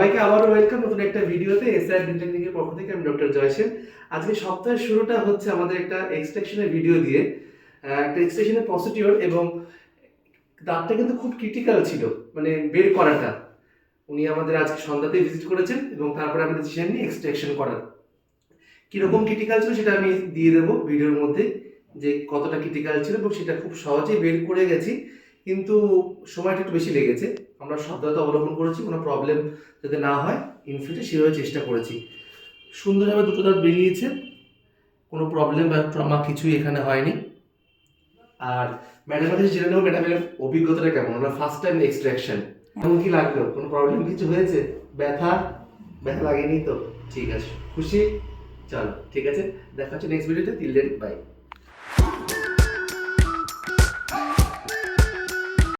সবাইকে আবারও ওয়েলকাম নতুন একটা ভিডিওতে। এসআর ডেন্টাল ক্লিনিকের পক্ষ থেকে আমি ডক্টর জয় সেন। আজকে সপ্তাহের শুরুটা হচ্ছে আমাদের একটা এক্সট্রাকশনের ভিডিও দিয়ে। একটা এক্সট্রাকশনের প্রসিডিওর, এবং দাঁতটা কিন্তু খুব ক্রিটিক্যাল ছিল, মানে বের করাটা। উনি আমাদের আজকে সন্ধ্যাতেই ভিজিট করেছেন এবং তারপরে আমরা ডিসিশন নিই এক্সট্রাকশন করার। কীরকম ক্রিটিক্যাল ছিল সেটা আমি দিয়ে দেবো ভিডিওর মধ্যে, যে কতটা ক্রিটিক্যাল ছিল, এবং সেটা খুব সহজেই বের করে গেছি, কিন্তু সময়টা একটু বেশি লেগেছে। আমরা সাবধানতা অবলম্বন করেছি, কোনো প্রবলেম যাতে না হয় ইন ফিউচার সেভাবে চেষ্টা করেছি। সুন্দরভাবে দুটো দাঁত বেরিয়েছে, কোনো প্রবলেম বা ট্রমা কিছুই এখানে হয়নি। আর ম্যাডামের কাছে জেনে নেবো ম্যাডামের অভিজ্ঞতাটা কেমন, ওনার ফার্স্ট টাইম এক্সট্রাকশন কেমন কি লাগলো, কোনো প্রবলেম কিছু হয়েছে, ব্যথা ব্যথা লাগেনি তো? ঠিক আছে, খুশি? চলো ঠিক আছে, দেখা হচ্ছে নেক্সট ভিডিওতে। Till then by.